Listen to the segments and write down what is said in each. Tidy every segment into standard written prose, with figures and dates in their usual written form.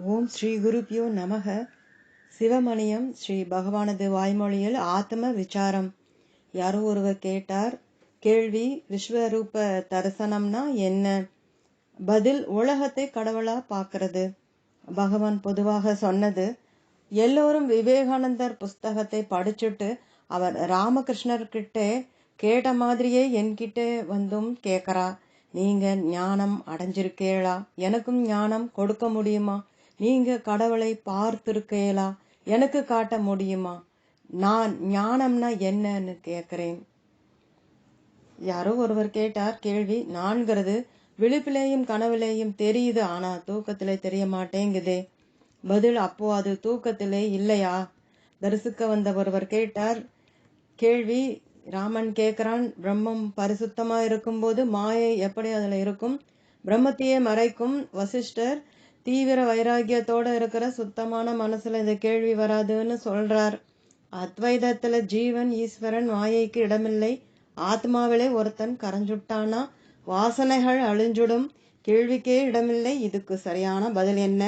ஓம் ஸ்ரீ குருப்யோ நமக. சிவமணியம் ஸ்ரீ பகவானது வாய்மொழியில் ஆத்ம விசாரம். யாரோ ஒருவர் கேட்டார், கேள்வி, விஸ்வரூப தரிசனம்னா என்ன? பதில், உலகத்தை கடவுளா பார்க்கறது. பகவான் பொதுவாக சொன்னது, எல்லோரும் விவேகானந்தர் புஸ்தகத்தை படிச்சுட்டு அவர் ராமகிருஷ்ணர்கிட்ட கேட்ட மாதிரியே என்கிட்ட வந்தும் கேட்கறா. நீங்க ஞானம் அடைஞ்சிருக்கேளா? எனக்கும் ஞானம் கொடுக்க முடியுமா? நீங்க கடவுளை பார்த்திருக்கேளா? எனக்கு காட்ட முடியுமா? நான் ஞானம்னா என்னன்னு கேட்கிறேன். யாரோ ஒருவர் கேட்டார், கேள்வி, நான்கிறது விழிப்பிலேயும் கனவுலேயும் தெரியுது, ஆனா தூக்கத்திலே தெரிய மாட்டேங்குதே. பதில், அப்போ அது தூக்கத்திலே இல்லையா? தரிசிக்க வந்த ஒருவர் கேட்டார், கேள்வி, ராமன் கேட்கிறான், பிரம்மம் பரிசுத்தமா இருக்கும்போது மாயை எப்படி அதுல இருக்கும்? பிரம்மத்தையே மறைக்கும். வசிஷ்டர் தீவிர வைராகியத்தோட இருக்கிற சுத்தமான மனசுல இந்த கேள்வி வராதுன்னு சொல்றார். அத்வைதத்துல ஜீவன் ஈஸ்வரன் மாயைக்கு இடமில்லை. ஆத்மாவிலே ஒருத்தன் கரைஞ்சுட்டானா வாசனைகள் அழிஞ்சுடும். கேள்விக்கே இடமில்லை. இதுக்கு சரியான பதில் என்ன?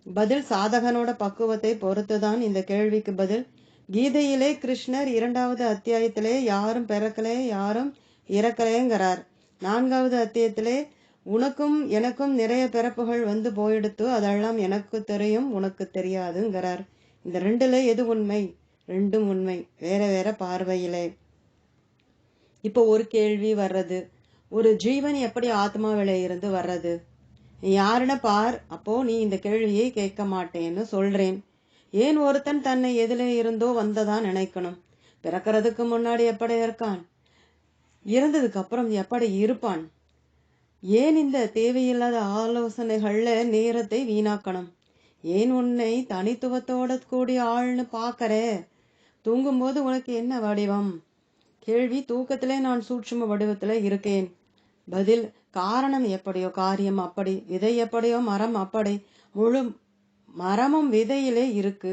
பதில், சாதகனோட பக்குவத்தை பொறுத்துதான் இந்த கேள்விக்கு பதில். கீதையிலே கிருஷ்ணர் 2வது அத்தியாயத்திலே யாரும் பிறக்கலே யாரும் இறக்கலேங்கிறார். 4வது அத்தியாயத்திலே உனக்கும் எனக்கும் நிறைய பிறப்புகள் வந்து போயிடுத்து, அதெல்லாம் எனக்கு தெரியும் உனக்கு தெரியாதுங்கிறார். இந்த ரெண்டுல எது உண்மை? ரெண்டும் உண்மை, வேற வேற பார்வையிலே. இப்போ ஒரு கேள்வி வர்றது, ஒரு ஜீவன் எப்படி ஆத்மாவிலே இருந்து வர்றது? நீ யாருன்னு பார், அப்போ நீ இந்த கேள்வியை கேட்க மாட்டேன்னு சொல்றேன். ஏன் ஒருத்தன் தன்னை எதுல இருந்தோ வந்ததா நினைக்கணும்? பிறக்கிறதுக்கு முன்னாடி எப்படி இருக்கான்? இறந்ததுக்கு அப்புறம் எப்படி இருப்பான்? ஏன் இந்த தேவையில்லாத ஆலோசனைகள்ல நேரத்தை வீணாக்கணும்? ஏன் உன்னை தனித்துவத்தோட கூடிய ஆள்னு பாக்கற? தூங்கும்போது உனக்கு என்ன வடிவம்? கேள்வி, தூக்கத்திலே நான் சூட்சும வடிவத்துல இருக்கேன். பதில், காரணம் எப்படியோ காரியம் அப்படி, விதை எப்படியோ மரம் அப்படி. முழு மரமும் விதையிலே இருக்கு.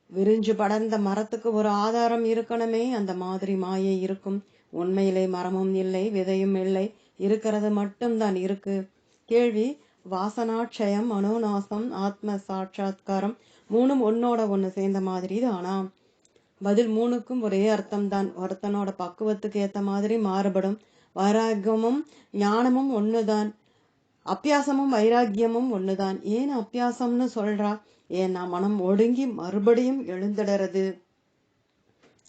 விரிஞ்சு படர்ந்த மரத்துக்கு ஒரு ஆதாரம் இருக்கணுமே, அந்த மாதிரி மாயை இருக்கும். உண்மையிலே மரமும் இல்லை, விதையும் இல்லை, இருக்கிறது மட்டும்தான் இருக்கு. கேள்வி, வாசனாட்சயம், மனோநாசம், ஆத்ம சாட்சாத்காரம் மூணும் ஒன்னோட ஒண்ணு சேர்ந்த மாதிரி தானா? பதில், மூணுக்கும் ஒரே அர்த்தம்தான். ஒருத்தனோட பக்குவத்துக்கு ஏத்த மாதிரி மாறுபடும். வைராகியமும் ஞானமும் ஒண்ணுதான். அப்பியாசமும் வைராகியமும் ஒண்ணுதான். ஏன் அப்பியாசம்னு சொல்றா? ஏன்னா மனம் ஒடுங்கி மறுபடியும் எழுந்திடுறது.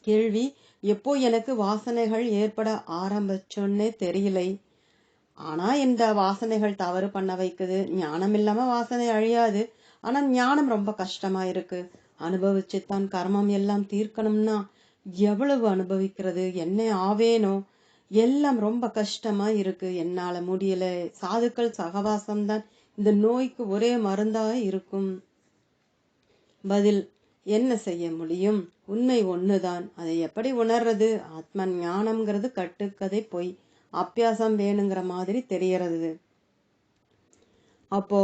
கேள்வி, எப்போ எனக்கு வாசனைகள் ஏற்பட ஆரம்பிச்சோன்னே தெரியலை. ஆனா இந்த வாசனைகள் தவறு பண்ண வைக்குது. ஞானம் இல்லாம வாசனை அழியாது. ஆனா ஞானம் ரொம்ப கஷ்டமா இருக்கு. அனுபவிச்சுத்தான் கர்மம் எல்லாம் தீர்க்கணும்னா எவ்வளவு அனுபவிக்கிறது? என்ன ஆவேனோ? எல்லாம் ரொம்ப கஷ்டமா இருக்கு. என்னால முடியல. சாதுக்கள் சகவாசம்தான் இந்த நோய்க்கு ஒரே மருந்தா இருக்கும். பதில், என்ன செய்ய முடியும்? உண்மை ஒண்ணுதான். அதை எப்படி உணர்றது? ஆத்ம ஞானம்ங்கிறது கட்டுக்கதை பொய். அப்பியாசம் வேணுங்கிற மாதிரி தெரியறது. அப்போ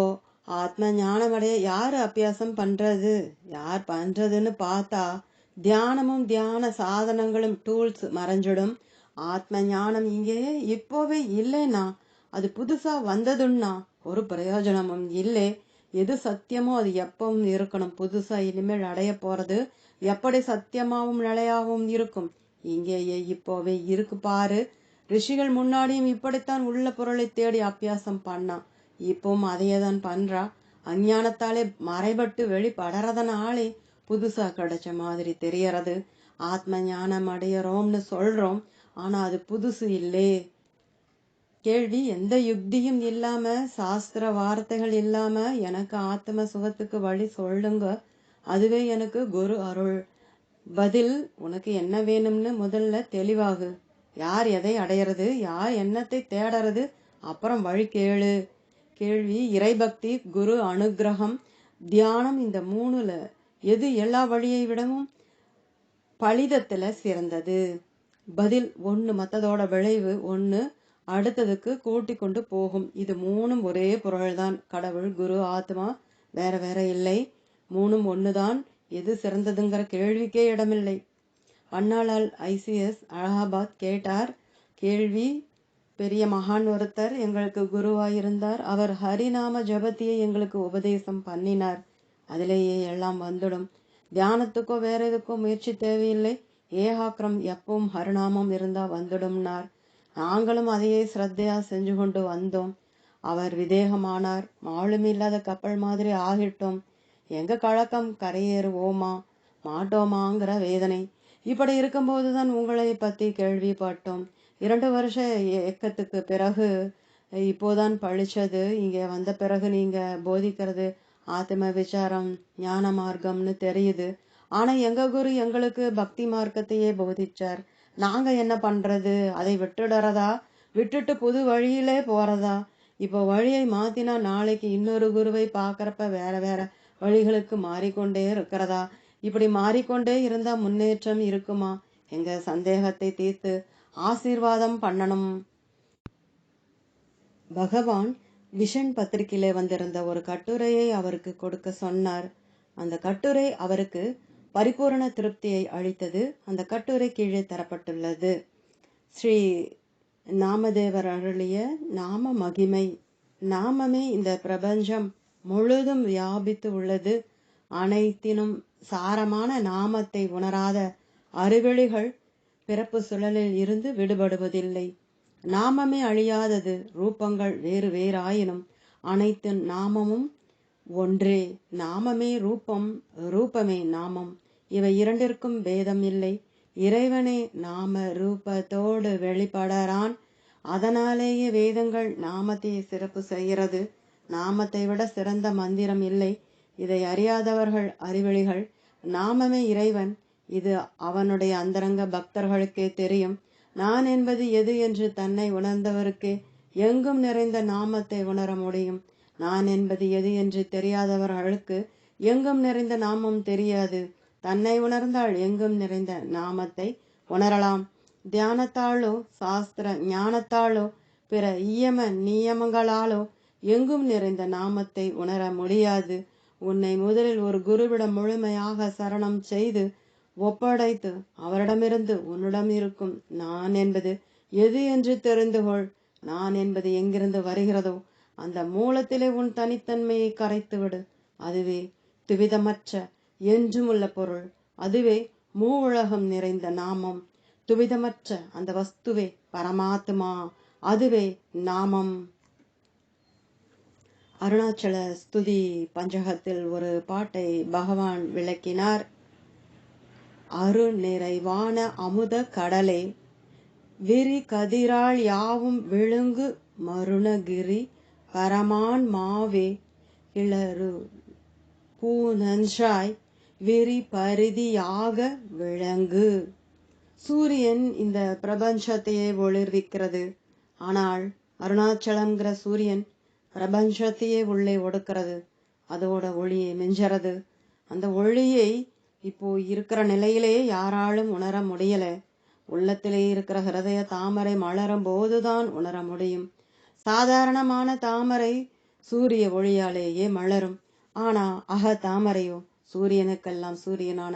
ஆத்ம ஞானம் அடைய யாரு அப்பியாசம் பண்றது? யார் பண்றதுன்னு பார்த்தா தியானமும் தியான சாதனங்களும் டூல்ஸ் மறைஞ்சிடும். ஆத்ம ஞானம் இங்கே இப்போவே இல்லைன்னா, அது புதுசா வந்ததுன்னா ஒரு பிரயோஜனமும் இல்லை. எது சத்தியமோ அது எப்பவும் இருக்கணும். புதுசா இனிமேல் அடைய போறது எப்படி சத்தியமாவும் நிலையாவும் இருக்கும்? இங்கேயே இப்போவே இருக்கு பாரு. ரிஷிகள் முன்னாடியும் இப்படித்தான் உள்ள பொருளை தேடி அப்பியாசம் பண்ணா. இப்பவும் அதையே தான் பண்றா. அஞ்ஞானத்தாலே மறைபட்டு வெளிப்படறதுனாலே புதுசா கிடைச்ச மாதிரி தெரியறது. ஆத்ம ஞானம் அடையறோம்னு சொல்றோம், ஆனா அது புதுசு இல்லே. கேள்வி, எந்த யுக்தியும் இல்லாம சாஸ்திர வார்த்தைகள் இல்லாம எனக்கு ஆத்ம சுகத்துக்கு வழி சொல்லுங்க, அதுவே எனக்கு குரு அருள். பதில், உனக்கு என்ன வேணும்னு முதல்ல தெளிவாகு. யார் எதை அடையிறது, யார் என்னத்தை தேடறது, அப்புறம் வழி கேளு. கேள்வி, இறைபக்தி, குரு அனுகிரகம், தியானம், இந்த மூணுல எது எல்லா வழியை விடவும் பலிதத்துல சிறந்தது? பதில், ஒண்ணு மத்ததோட விளைவு ஒண்ணு அடுத்ததுக்கு கூட்டி கொண்டு போகும். இது மூணும் ஒரே பொருள்தான். கடவுள், குரு, ஆத்மா வேற வேற இல்லை. மூணும் ஒண்ணுதான். எது சிறந்ததுங்கிற கேள்விக்கே இடமில்லை. பன்னாளால் ICS அலகாபாத் கேட்டார், கேள்வி, பெரிய மகான் ஒருத்தர் எங்களுக்கு குருவாயிருந்தார். அவர் ஹரிநாம ஜபத்தியை எங்களுக்கு உபதேசம் பண்ணினார். அதிலேயே எல்லாம் வந்துடும். தியானத்துக்கோ வேற எதுக்கோ முயற்சி தேவையில்லை. ஏகாக்கிரம் எப்பவும் ஹரிநாமம் இருந்தா வந்துடும்னார். நாங்களும் அதையே ஸ்ரத்தையா செஞ்சு கொண்டு வந்தோம். அவர் விதேகமானார். மாலுமி இல்லாத கப்பல் மாதிரி ஆகிட்டோம். எங்க கழக்கம் கரையேறுவோமா மாட்டோமாங்கிற வேதனை. இப்படி இருக்கும்போதுதான் உங்களை பத்தி கேள்விப்பட்டோம். 2 வருஷ ஏக்கத்துக்கு பிறகு இப்போதான் பழிச்சது. இங்க வந்த பிறகு நீங்க போதிக்கிறது ஆத்ம விசாரம் ஞான மார்க்கம்னு தெரியுது. ஆனா எங்க குரு எங்களுக்கு பக்தி மார்க்கத்தையே போதிச்சார். நாங்க என்ன பண்றது? அதை விட்டுடுறதா, விட்டுட்டு புது வழியிலே போறதா? இப்போ வழியை மாத்தினா நாளைக்கு இன்னொரு குருவை பாக்குறப்ப வேற வேற வழிகளுக்கு மாறிக்கொண்டே இருக்கிறதா? இப்படி மாறிக்கொண்டே இருந்தா முன்னேற்றம் இருக்குமா? எங்க சந்தேகத்தை தீர்த்து ஆசீர்வாதம் பண்ணணும். பகவான் விஷன் பத்திரிகையில வந்திருந்த ஒரு கட்டுரையை அவருக்கு கொடுக்க சொன்னார். அந்த கட்டுரை அவருக்கு பரிபூரண திருப்தியை அளித்தது. அந்த கட்டுரை கீழே தரப்பட்டுள்ளது. ஸ்ரீ நாமதேவர் அருளிய நாம மகிமை. நாமமே இந்த பிரபஞ்சம் முழுதும் வியாபித்து உள்ளது. அனைத்தினும் சாரமான நாமத்தை உணராத அறிவெளிகள் பிறப்பு சுழலில் இருந்து விடுபடுவதில்லை. நாமமே அழியாதது. ரூபங்கள் வேறு வேறாயினும் அனைத்து நாமமும் ஒன்றே. நாமமே ரூபம், ரூபமே நாமம். இவை இரண்டிற்கும் பேதம் இல்லை. இறைவனே நாம ரூபத்தோடு வெளிப்படறான். அதனாலேயே வேதங்கள் நாமத்தை சிறப்பு செய்கிறது. நாமத்தை விட சிறந்த மந்திரம் இல்லை. இதை அறியாதவர்கள் அறிவெளிகள். நாமமே இறைவன். இது அவனுடைய அந்தரங்க பக்தர்களுக்கே தெரியும். நான் என்பது எது என்று தன்னை உணர்ந்தவருக்கே எங்கும் நிறைந்த நாமத்தை உணர முடியும். நான் என்பது எது என்று தெரியாதவர்களுக்கு எங்கும் நிறைந்த நாமம் தெரியாது. தன்னை உணர்ந்தால் எங்கும் நிறைந்த நாமத்தை உணரலாம். தியானத்தாலோ சாஸ்திர ஞானத்தாலோ பிற இயம நியமங்களாலோ எங்கும் நிறைந்த நாமத்தை உணர முடியாது. உன்னை முதலில் ஒரு குருவிடம் முழுமையாக சரணம் செய்து ஒப்படைத்து அவரிடமிருந்து உன்னிடம் இருக்கும் நான் என்பது எது என்று தெரிந்து கொள். நான் என்பது எங்கிருந்து வருகிறதோ அந்த மூலத்திலே உன் தனித்தன்மையை கரைத்து விடு. அதுவே துவிதமற்ற என்றும் உள்ள பொருள். அதுவே மூ உலகம் நிறைந்த நாமம். துவிதமற்ற அந்த வஸ்துவே பரமாத்மா. அதுவே நாமம். அருணாச்சல ஸ்துதி பஞ்சகத்தில் ஒரு பாட்டை பகவான் விளக்கினார். அருள் நிறைவான அமுத கடலே, விரி கதிரால் யாவும் விழுங்கு மருணகிரி பரமான் மாவே, கிளறு பூநன்றாய் விரி பரிதியாக விளங்கு. சூரியன் இந்த பிரபஞ்சத்தையே ஒளிர்விக்கிறது. ஆனால் அருணாச்சலம்ங்கிற சூரியன் பிரபஞ்சத்தையே உள்ளே ஒடுக்கிறது. அதோட ஒளியை மிஞ்சறது. அந்த ஒளியை இப்போ இருக்கிற நிலையிலே யாராலும் உணர முடியல. உள்ளத்திலே இருக்கிற ஹிருதய தாமரை மலரும் போதுதான் உணர முடியும். சாதாரணமான தாமரை சூரிய ஒளியாலேயே மலரும். ஆனா அக தாமரையோ சூரியனுக்கெல்லாம் சூரியனான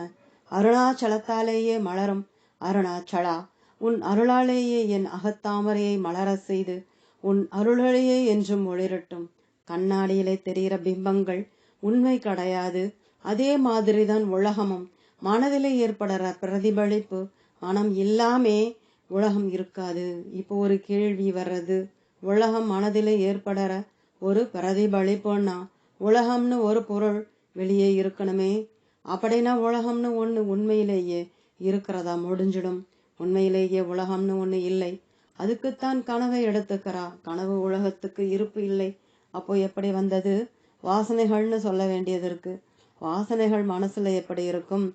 அருணாச்சலத்தாலேயே மலரும். அருணாச்சலா, உன் அருளாலேயே என் அகத்தாமரையை மலர செய்து உன் அருளையே என்றும் ஒளிரட்டும். கண்ணாடியிலே தெரிகிற பிம்பங்கள் உண்மை கிடையாது. அதே மாதிரிதான் உலகமும். மனதிலே ஏற்படுற பிரதிபலிப்பு. மனம் இல்லாமே உலகம் இருக்காது. இப்போ ஒரு கேள்வி வர்றது, உலகம் மனதிலே ஏற்படுற ஒரு பிரதிபலிப்புன்னா உலகம்னு ஒரு பொருள் வெளியே இருக்கணுமே. அப்படின்னா உலகம்னு ஒண்ணு உண்மையிலேயே இருக்கிறதா முடிஞ்சிடும். உண்மையிலேயே உலகம்னு ஒண்ணு இல்லை. அதுக்குத்தான் கனவை எடுத்துக்கிறா. கனவு உலகத்துக்கு இருப்பு இல்லை. அப்போ எப்படி வந்தது? வாசனைகள்னு சொல்ல வேண்டியது இருக்கு. வாசனைகள் மனசுல எப்படி இருக்கும்?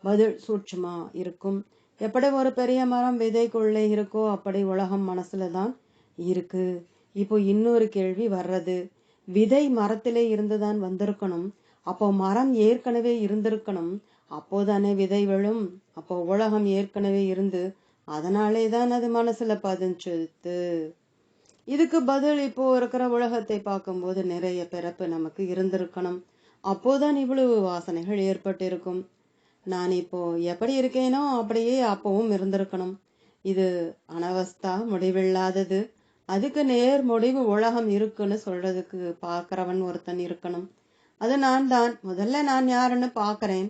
பதில் சூட்சுமா இருக்கும். எப்படி ஒரு பெரிய மரம் விதைக்குள்ளே இருக்கோ அப்படி உலகம் மனசுலதான் இருக்கு. இப்போ இன்னொரு கேள்வி வர்றது, விதை மரத்திலே இருந்துதான் வந்திருக்கணும். அப்போ மரம் ஏற்கனவே இருந்திருக்கணும். அப்போதானே விதை விழும். அப்போ உலகம் ஏற்கனவே இருந்து அதனாலேதான் அது மனசுல பதிஞ்சுது. இதுக்கு பதில் இப்போ இருக்கிற உலகத்தை பார்க்கும்போது நிறைய பிறப்பு நமக்கு இருந்திருக்கணும். அப்போதான் இவ்வளவு வாசனைகள் ஏற்பட்டிருக்கும். நான் இப்போ எப்படி இருக்கேனோ அப்படியே அப்பவும் இருந்திருக்கணும். இது அனவஸ்தா, முடிவில்லாதது. அதுக்கு நேர் முடிவு உலகம் இருக்குன்னு சொல்றதுக்கு பார்க்கிறவன் ஒருத்தன் இருக்கணும். அது நான் தான். முதல்ல நான் யாருன்னு பார்க்கிறேன்,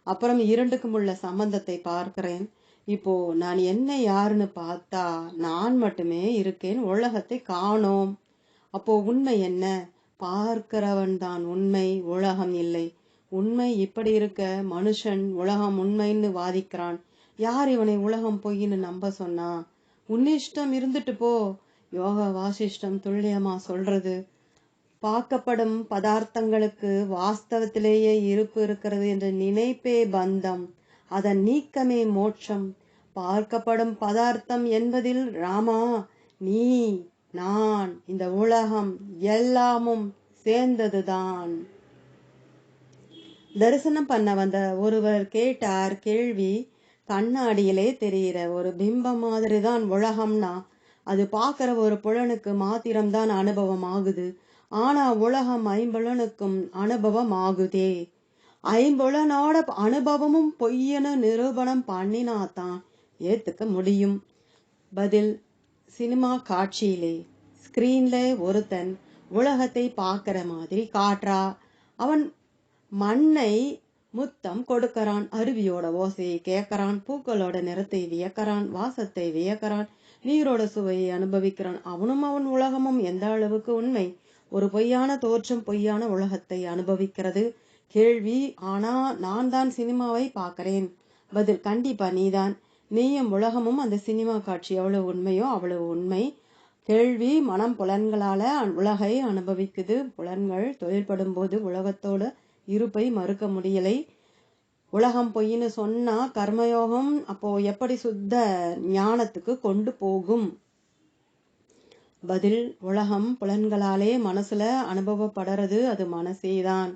அப்புறம் இரண்டுக்கும் உள்ள சம்பந்தத்தை பார்க்கிறேன். இப்போ நான் என்ன யாருன்னு பார்த்தா நான் மட்டுமே இருக்கேன், உலகத்தை காணோம். அப்போ உண்மை என்ன? பார்க்கிறவன் தான் உண்மை, உலகம் இல்லை. உண்மை இப்படி இருக்க மனுஷன் உலகம் உண்மைன்னு வாதிக்கிறான். யார் இவனை உலகம் பொய்ன்னு நம்ப சொன்னா? உன்னிஷ்டம் இருந்துட்டு போ. யோக வாசிஷ்டம் துல்லியமா சொல்றது. பார்க்கப்படும் பதார்த்தங்களுக்கு வாஸ்தவத்திலேயே இருப்பு இருக்கிறது என்ற நினைப்பே பந்தம், அதன் நீக்கமே மோட்சம். பார்க்கப்படும் பதார்த்தம் என்பதில் ராமா, நீ, நான், இந்த உலகம் எல்லாமும் சேர்ந்ததுதான். தரிசனம் பண்ண வந்த ஒருவர் கேட்டார் கேள்வி. கண்ணாடியிலே தெரிகிற ஒரு பிம்பம் மாதிரிதான் உலகம்னா அது பார்க்கிற ஒரு புலனுக்கு மாத்திரம்தான் அனுபவம் ஆகுது. ஆனா உலகம் ஐம்புலனுக்கும் அனுபவம் ஆகுதே. ஐம்புலனோட அனுபவமும் பொய்யன்னு நிரூபணம் பண்ணினாதான் ஏத்துக்க முடியும். பதில், சினிமா காட்சியிலே ஸ்கிரீன்ல ஒருத்தன் உலகத்தை பார்க்கிற மாதிரி காட்டுறா. அவன் மண்ணை முத்தம் கொடுக்கறான், அருவியோட ஓசையை கேட்கறான், பூக்களோட நிறத்தை வியக்கிறான், வாசத்தை வியக்கிறான், நீரோட சுவையை அனுபவிக்கிறான். அவனும் அவன் உலகமும் எந்த அளவுக்கு உண்மை? ஒரு பொய்யான தோற்றம் பொய்யான உலகத்தை அனுபவிக்கிறது. கேள்வி, ஆனா நான் தான் சினிமாவை பார்க்கிறேன். பதில், கண்டிப்பா நீதான். நீயும் உலகமும் அந்த சினிமா காட்சி எவ்வளவு உண்மையோ அவ்வளவு உண்மை. கேள்வி, மனம் புலன்களால உலகை அனுபவிக்குது. புலன்கள் தொழில்படும் போது உலகத்தோட இருப்பை மறுக்க முடியலை. உலகம் பொய்ன்னு சொன்னா கர்மயோகம் அப்போ எப்படி சுத்த ஞானத்துக்கு கொண்டு போகும்? பதில், உலகம் புலன்களாலே மனசுல அனுபவப்படுறது, அது மனசேதான்.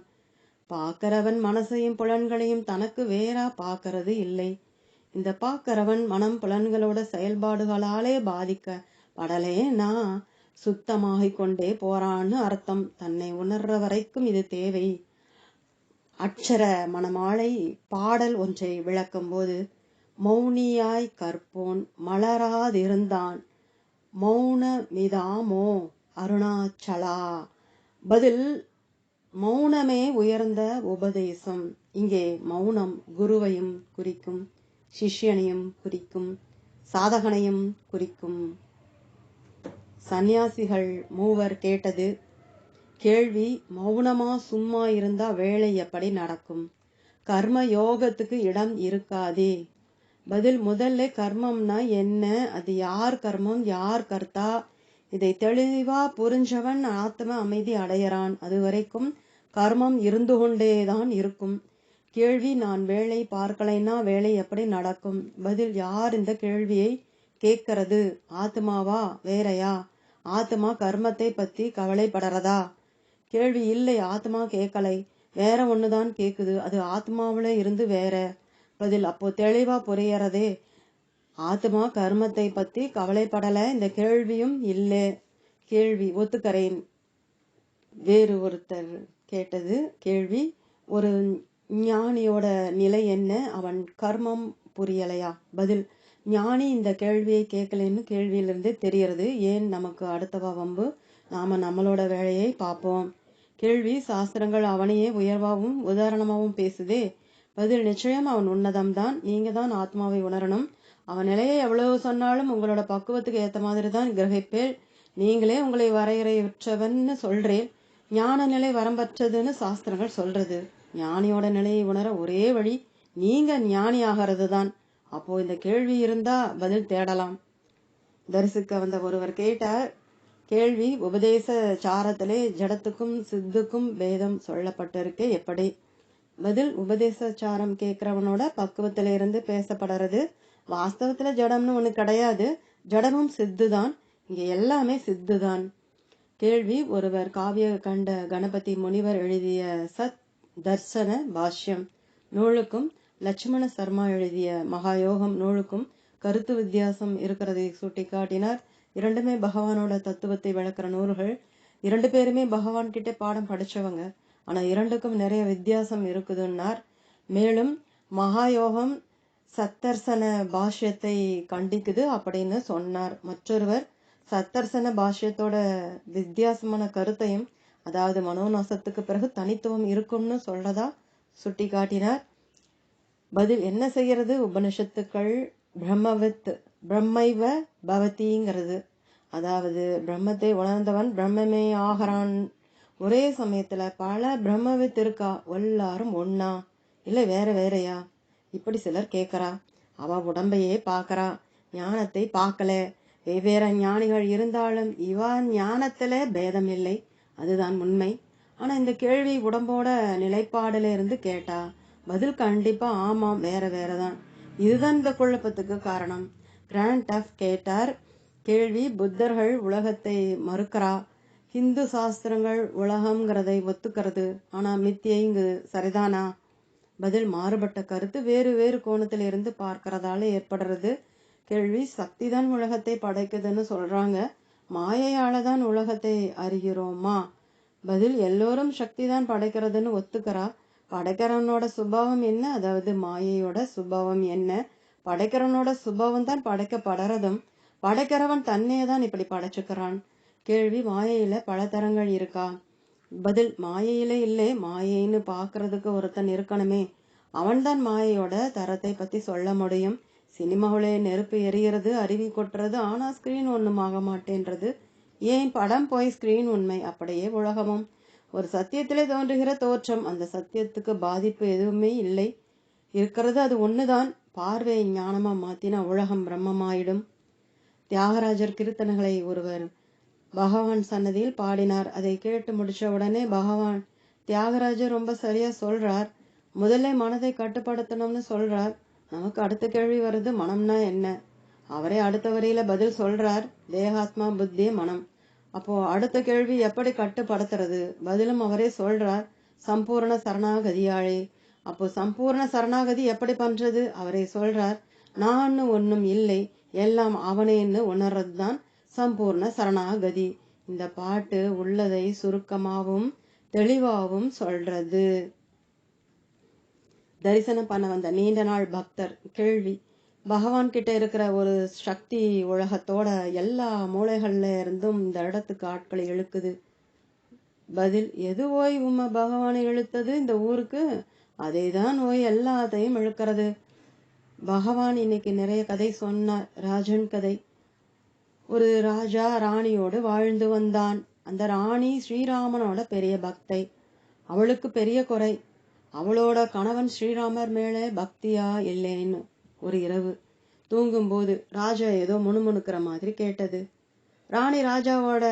பார்க்கிறவன் மனசையும் புலன்களையும் தனக்கு வேறா பார்க்கறது இல்லை. இந்த பார்க்கிறவன் மனம் புலன்களோட செயல்பாடுகளாலே பாதிக்கப்படலேனா சுத்தமாகிக் கொண்டே போறான்னு அர்த்தம். தன்னை உணர்ற வரைக்கும் இது தேவை. அட்சர மணமாலை பாடல் ஒன்றை விளக்கும் போது, மௌனியாய் கற்போன் மலராதிருந்தான் மௌனமிதாமோ அருணாச்சலா. பதில், மௌனமே உயர்ந்த உபதேசம். இங்கே மௌனம் குருவையும் குறிக்கும், சிஷ்யனையும் குறிக்கும், சாதகனையும் குறிக்கும். சந்நியாசிகள் மூவர் கேட்டது கேள்வி, மௌனமா சும்மா இருந்தா வேலை எப்படி நடக்கும்? கர்ம யோகத்துக்கு இடம் இருக்காதே. பதில், முதல்ல கர்மம்னா என்ன, அது யார் கர்மம் யார் கர்த்தா, இதை தெளிவா புரிஞ்சவன் ஆத்ம அமைதி அடையறான். அது வரைக்கும் கர்மம் இருந்து கொண்டேதான் இருக்கும். கேள்வி, நான் வேலை பார்க்கலைன்னா வேலை எப்படி நடக்கும்? பதில், யார் இந்த கேள்வியை கேட்கறது? ஆத்மாவா வேறையா? ஆத்மா கர்மத்தை பத்தி கவலைப்படுறதா? கேள்வி, இல்லை, ஆத்மா கேட்கலை, வேற ஒண்ணுதான் கேக்குது, அது ஆத்மாவில இருந்து வேற. பதில், அப்போ தெளிவா புரியறதே, ஆத்மா கர்மத்தை பத்தி கவலைப்படல, இந்த கேள்வியும் இல்லை. கேள்வி, ஒத்துக்கறேன். வேறு ஒருத்தர் கேட்டது கேள்வி, ஒரு ஞானியோட நிலை என்ன, அவன் கர்மம் புரியலையா? பதில், ஞானி இந்த கேள்வியை கேட்கலன்னு கேள்வியிலிருந்தே தெரியறது. ஏன் நமக்கு அடுத்தவா வம்பு, நாம நம்மளோட வேலையை பார்ப்போம். கேள்வி, சாஸ்திரங்கள் அவனையே உயர்வாகவும் உதாரணமாகவும் பேசுதே. பதில், நிச்சயம் அவன் உன்னதம்தான். நீங்க தான் ஆத்மாவை உணரணும். அவன் நிலையை எவ்வளவு சொன்னாலும் உங்களோட பக்குவத்துக்கு ஏத்த மாதிரி தான் கிரகிப்பேன். நீங்களே உங்களை வரையறையற்றவன்னு சொல்றேன். ஞான நிலை வரம்பற்றதுன்னு சாஸ்திரங்கள் சொல்றது. ஞானியோட நிலையை உணர ஒரே வழி நீங்க ஞானி ஆகிறது தான். அப்போ இந்த கேள்வி இருந்தா பதில் தேடலாம். தரிசிக்க வந்த ஒருவர் கேட்டார் கேள்வி, உபதேச சாரத்திலே ஜடத்துக்கும் சித்துக்கும் பேதம் சொல்லப்பட்டிருக்கு எப்படி? பதில், உபதேச சாரம் கேட்கிறவனோட பக்குவத்தில இருந்து பேசப்படுறது. வாஸ்தவத்துல ஜடம்னு ஒண்ணு கிடையாது, ஜடமும் சித்துதான். இங்க எல்லாமே சித்துதான். கேள்வி, ஒருவர் காவிய கண்ட கணபதி முனிவர் எழுதிய சத் தர்சன பாஷ்யம் நூலுக்கும் லட்சுமண சர்மா எழுதிய மகாயோகம் நூலுக்கும் கருத்து வித்தியாசம் இருக்கிறதை சுட்டி காட்டினார். இரண்டுமே பகவானோட தத்துவத்தை விளக்குற நூல்கள். இரண்டு பேருமே பகவான் கிட்ட பாடம் படிச்சவங்க. ஆனா இரண்டுக்கும் நிறைய வித்தியாசம் இருக்குதுன்னார். மேலும் மகாயோகம் சத்தர்சன பாஷ்யத்தை கண்டிக்குது அப்படின்னு சொன்னார். மற்றொருவர் சத்தர்சன பாஷ்யத்தோட வித்தியாசமான கருத்தையும், அதாவது மனோநாசத்துக்கு பிறகு தனித்துவம் இருக்கும்னு சொல்றதா சுட்டி காட்டினார். பதில் என்ன செய்யறது? உபனிஷத்துக்கள் பிரம்மைவ பவதிங்கிறது, அதாவது பிரம்மத்தை உணர்ந்தவன் பிரம்மமே ஆகிறான். ஒரே சமயத்துல பல பிரம்மவித் இருக்கா, எல்லாரும் ஒன்னா இல்ல வேற வேறையா? இப்படி சிலர் கேட்கறா. அவ உடம்பையே பாக்கறா, ஞானத்தை பார்க்கல. வெவ்வேறு ஞானிகள் இருந்தாலும் இவா ஞானத்துல பேதம் இல்லை, அதுதான் உண்மை. ஆனா இந்த கேள்வி உடம்போட நிலைப்பாடுல இருந்து கேட்டா பதில் கண்டிப்பா ஆமாம், வேற வேறதான். இதுதான் இந்த குழப்பத்துக்கு காரணம். கிராண்ட் டஃப் கேட்டார் கேள்வி. புத்தர்கள் உலகத்தை மறுக்கிறா, ஹிந்து சாஸ்திரங்கள் உலகம்ங்கிறதை ஒத்துக்கிறது, ஆனா மித்தியைங்கு சரிதானா? பதில் மாறுபட்ட கருத்து வேறு வேறு கோணத்துல இருந்து பார்க்கறதால ஏற்படுறது. கேள்வி. சக்திதான் உலகத்தை படைக்குதுன்னு சொல்றாங்க, மாயையாலதான் உலகத்தை அறிகிறோமா? பதில் எல்லோரும் சக்தி தான் படைக்கிறதுன்னு ஒத்துக்கிறா. படைக்கிறவனோட சுபாவம் என்ன, அதாவது மாயையோட சுபாவம் என்ன? படைக்கிறவனோட சுபாவம் தான் படைக்கப்படுறதும், படைக்கிறவன் தன்னையே தான் இப்படி படைச்சுக்கிறான். கேள்வி. மாயையில பல தரங்கள் இருக்கா? பதில் மாயையில இல்லை, மாயைன்னு பாக்குறதுக்கு ஒருத்தன் இருக்கணுமே, அவன்தான் மாயையோட தரத்தை பத்தி சொல்ல முடியும். சினிமாவிலே நெருப்பு எரிகிறது, அருவி கொட்டுறது, ஆனா ஸ்கிரீன் ஒண்ணும் ஆக மாட்டேன்றது. ஏன்? படம் போய் ஸ்கிரீன் உண்மை. அப்படியே உலகமும் ஒரு சத்தியத்திலே தோன்றுகிற தோற்றம், அந்த சத்தியத்துக்கு பாதிப்பு எதுவுமே இல்லை, இருக்கிறது அது ஒண்ணுதான். பார்வையை ஞானமா மாத்தினா உலகம் பிரம்மமாயிடும். தியாகராஜர் கீர்த்தனைகளை ஒருவர் பகவான் சன்னதியில் பாடினார். அதை கேட்டு முடிச்ச உடனே பகவான் தியாகராஜர் ரொம்ப சரியா சொல்றார், முதல்ல மனதை கட்டுப்படுத்தணும்னு சொல்றார். நமக்கு அடுத்த கேள்வி வருது, மனம்னா என்ன? அவரே அடுத்த வரியில பதில் சொல்றார், தேகாத்மா புத்தி மனம். அப்போ அடுத்த கேள்வி எப்படி கட்டுப்படுத்துறது? பதிலும் அவரே சொல்றார், சம்பூர்ண சரணாகதியாளே. அப்போ சம்பூர்ண சரணாகதி எப்படி பண்றது? அவரே சொல்றார், நான் ஒன்னும் இல்லை, எல்லாம் அவனேன்னு உணர்றதுதான் சம்பூர்ண சரணாகதி. இந்த பாட்டு உள்ளதை சுருக்கமாவும் தெளிவாவும் சொல்றது. தரிசனம் பண்ண வந்த நீண்ட நாள் பக்தர். கேள்வி. பகவான் கிட்ட இருக்கிற ஒரு சக்தி உலகத்தோட எல்லா மூளைகள்ல இருந்தும் இந்த இடத்துக்கு ஆட்களை இழுக்குது. பதில். எது ஓய் உம்ம பகவானை இழுத்தது இந்த ஊருக்கு? அதேதான் ஓய் எல்லாத்தையும் இழுக்கிறது. பகவான் இன்னைக்கு நிறைய கதை சொன்னார். ராஜன் கதை. ஒரு ராஜா ராணியோடு வாழ்ந்து வந்தான். அந்த ராணி ஸ்ரீராமனோட பெரிய பக்தை. அவளுக்கு பெரிய குறை, அவளோட கணவன் ஸ்ரீராமர் மேல பக்தியா இல்லைன்னு. ஒரு இரவு தூங்கும்போது ராஜா ஏதோ முணுமுணுக்கிற மாதிரி கேட்டது. ராணி ராஜாவோட